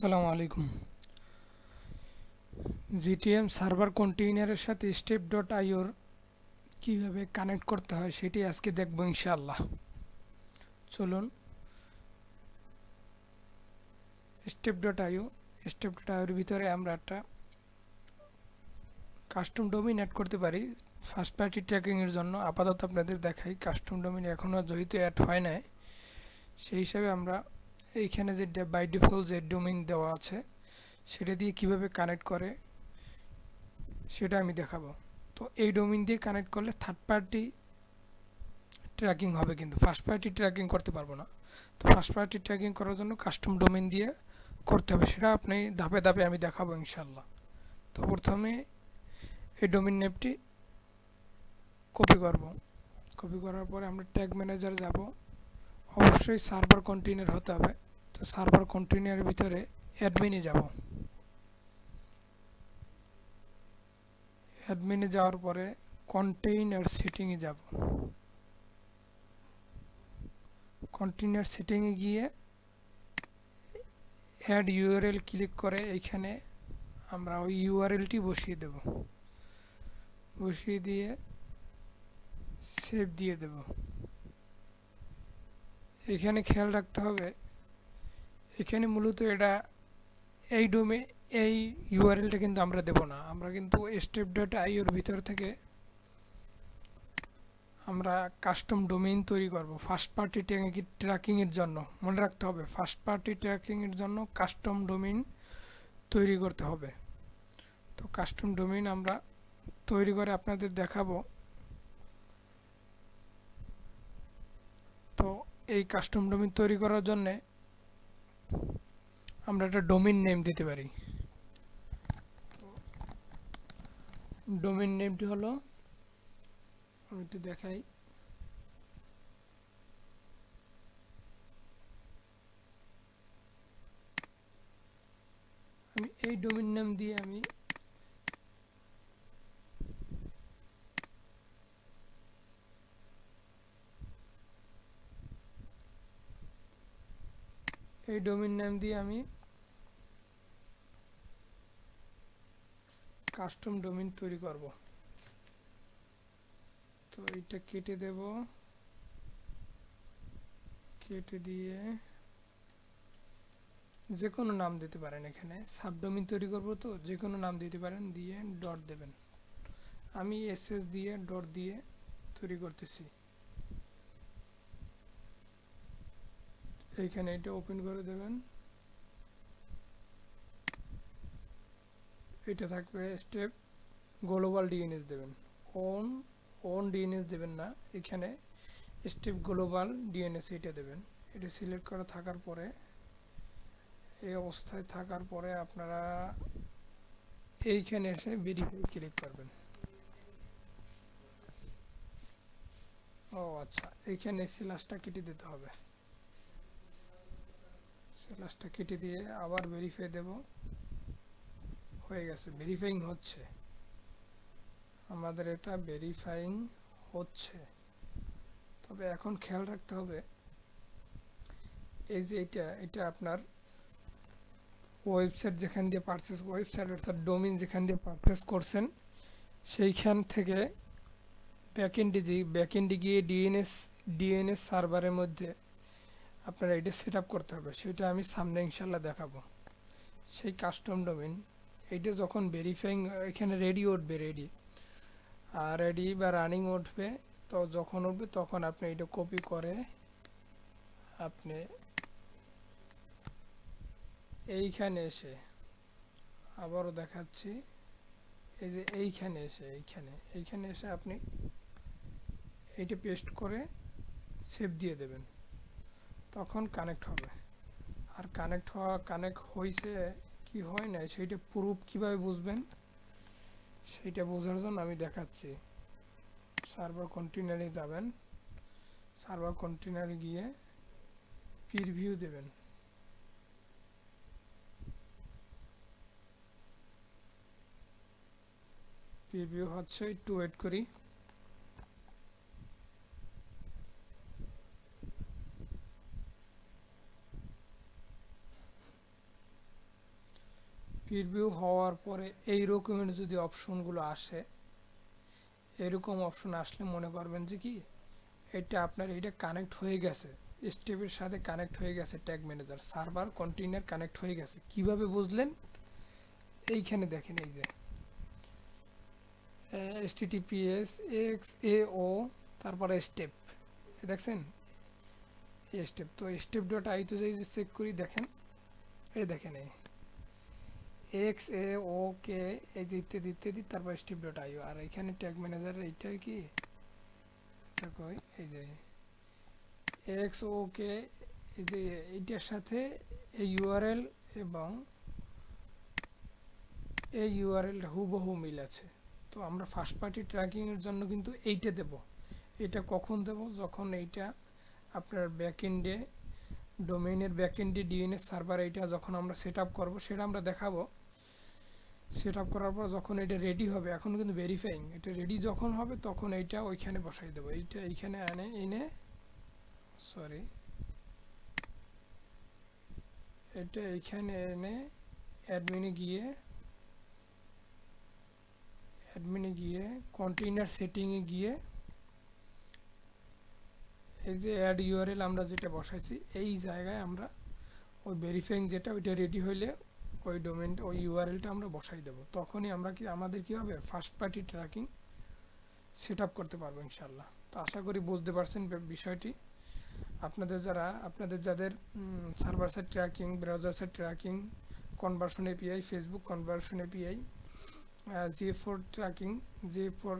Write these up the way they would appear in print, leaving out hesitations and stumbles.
আসসালামু আলাইকুম। GTM server কন্টেইনারের সাথে stape.io কিভাবে কানেক্ট করতে হয় সেটি আজকে দেখব ইনশাআল্লাহ। চলুন stape.io এর ভিতরে আমরা একটা কাস্টম ডোমেইন অ্যাড করতে পারি ফার্স্ট পার্টি ট্র্যাকিং এর জন্য। আপাতত আপনাদের দেখাই কাস্টম ডোমেইন এখনো যেহেতু অ্যাড হয় নাই, সেই হিসাবে আমরা এইখানে যে বাই ডিফল্ট যে ডোমেইন দেওয়া আছে সেটা দিয়ে কিভাবে কানেক্ট করে সেটা আমি দেখাবো। তো এই ডোমেইন দিয়ে কানেক্ট করলে থার্ড পার্টি ট্র্যাকিং হবে, কিন্তু ফার্স্ট পার্টি ট্র্যাকিং করতে পারবো না। তো ফার্স্ট পার্টি ট্র্যাকিং করার জন্য কাস্টম ডোমেইন দিয়ে করতে হবে, সেটা আপনি ধাপে ধাপে আমি দেখাবো ইনশাল্লাহ। তো প্রথমে এই ডোমেইন নেমটি কপি করব। কপি করার পরে আমরা ট্যাগ ম্যানেজার যাব। অবশ্যই সার্ভার কন্টেইনার হতে হবে। তো সার্ভার কন্টেইনারের ভিতরে অ্যাডমিনে যাব। অ্যাডমিনে যাওয়ার পরে কন্টেইনার সেটিংয়ে যাব। কন্টেইনার সেটিংয়ে গিয়ে অ্যাড ইউআরএল ক্লিক করে এইখানে আমরা ওই ইউআরএলটি বসিয়ে দেব। বসিয়ে দিয়ে সেভ দিয়ে দেব। এখানে খেয়াল রাখতে হবে, এখানে মূলত এটা এই ইউআরএলটা কিন্তু আমরা দেব না। আমরা কিন্তু stape.io এর ভিতর থেকে আমরা কাস্টম ডোমেইন তৈরি করব ফার্স্ট পার্টি ট্র্যাকিং এর জন্য। মনে রাখতে হবে ফার্স্ট পার্টি ট্র্যাকিং এর জন্য কাস্টম ডোমেইন তৈরি করতে হবে। তো কাস্টম ডোমেইন আমরা তৈরি করে আপনাদের দেখাবো। তো এই কাস্টম ডোমেইন তৈরি করার জন্য আমরা একটা ডোমেইন নেম দিতে পারি। ডোমেইন নেমটি হলো, আমি একটু দেখাই, আমি এই ডোমেইন নেম দিয়ে আমি কাস্টম ডোমেইন তৈরি করব। তো এটা কেটে দেব, কেটে দিয়ে যে কোনো নাম দিতে পারেন। এখানে সাবডোমেইন তৈরি করব, তো যে কোনো নাম দিতে পারেন, দিয়ে ডট দেবেন। আমি এসএস দিয়ে ডট দিয়ে তৈরি করতেছি। এইখানে এটা ওপেন করে দেবেন। এটা থাকবে স্টেপ গ্লোবাল ডিএনএস দেবেন। ওন ওন ডিএনএস দেবেন না, এখানে স্টেপ গ্লোবাল ডিএনএস এটা দেবেন। এটা সিলেক্ট করা থাকার পরে, এই অবস্থায় থাকার পরে আপনারা এইখানে এসে ভেরিফাই ক্লিক করবেন। ও আচ্ছা, এইখানে স্ল্যাশটা কেটে দিতে হবে। স্ল্যাশটা কেটে দিয়ে আবার ভেরিফাই দেব। হয়ে গেছে, ভেরিফাইং হচ্ছে, আমাদের এটা ভেরিফাইং হচ্ছে। তবে এখন খেয়াল রাখতে হবে, এই যে এটা আপনার ওয়েবসাইট যেখান দিয়ে ওয়েবসাইট অর্থাৎ ডোমেইন যেখান দিয়ে পারচেস করছেন সেইখান থেকে ব্যাকএন্ডে গিয়ে ডিএনএস সার্ভারের মধ্যে আপনারা এটা সেট আপ করতে হবে। সেটা আমি সামনে ইনশাল্লাহ দেখাবো। সেই কাস্টম ডোমেইন এইটা যখন ভেরিফাইং এখানে রেডি উঠবে, রেডি বা রানিং উঠবে, তো যখন উঠবে তখন আপনি এটা কপি করে আপনি এইখানে এসে, আবারও দেখাচ্ছি, এই যে এইখানে এসে আপনি এইটা পেস্ট করে সেভ দিয়ে দেবেন। তখন কানেক্ট হবে। আর কানেক্ট হয়েছে কি হয় না সেইটা প্রুফ কিভাবে বুঝবেন সেইটা বোঝার জন্য আমি দেখাচ্ছি। সার্ভার কন্টেইনারে যাবেন, সার্ভার কন্টেইনারে গিয়ে প্রিভিউ দেবেন। প্রিভিউ হচ্ছে, একটু ওয়েট করি। প্রিভিউ হওয়ার পরে এই রকমের যদি অপশনগুলো আসে, এরকম অপশন আসলে মনে করবেন যে কি এটা আপনার এটা কানেক্ট হয়ে গেছে, স্টেপের সাথে কানেক্ট হয়ে গেছে, tag manager server container connect হয়ে গেছে। কিভাবে বুঝলেন? এইখানে দেখেন, এই যে https xao তারপরে স্টেপ, দেখছেন এই স্টেপ। তো step.io তে যাই চেক করি, দেখেন এই দেখেন এই xaok এই যে ইত্যাদি ইত্যাদি, তারপর step.io। আর এখানে ট্যাগ ম্যানেজার এইটা কি এই যে xok, এই যে এইটার সাথে এই ইউআরএল এবং এই ইউআরএল হুবহু মিল আছে। তো আমরা ফার্স্ট পার্টি ট্র্যাকিংয়ের জন্য কিন্তু এইটা দেব। এটা কখন দেব? যখন এইটা আপনার ব্যাকএন্ডে, ডোমেইনের ব্যাকএন্ডে ডিএনএস সার্ভার এইটা যখন আমরা সেট আপ করবো, সেটা আমরা দেখাবো। সেট আপ করার পর যখন এটা রেডি হবে, এখন কিন্তু ভেরিফাইং, এটা রেডি যখন হবে তখন এইটা ওইখানে বসাই দেবো। এইটা এইখানে এনে এটা এইখানে এনে অ্যাডমিনে গিয়ে কন্টেইনার সেটিংয়ে গিয়ে এই যে অ্যাড ইউআরএল আমরা যেটা বসাইছি, এই জায়গায় আমরা ওই ভেরিফাইং যেটা, ওইটা রেডি হইলে ওই ডোমেন ওই ইউআরএলটা আমরা বসাই দেবো। তখনই আমরা আমাদের কি হবে, first party tracking set up করতে পারবো ইনশাল্লাহ। তো আশা করি বুঝতে পারছেন বিষয়টি। আপনাদের যাদের server side tracking, browser side tracking, conversion API, Facebook conversion API, J4 tracking, J4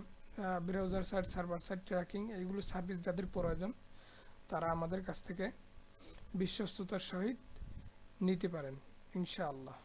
browser side, server side tracking, এইগুলো সার্ভিস যাদের প্রয়োজন, তারা আমাদের কাছ থেকে বিশ্বস্ততার সহিত নিতে পারেন ইনশাআল্লাহ।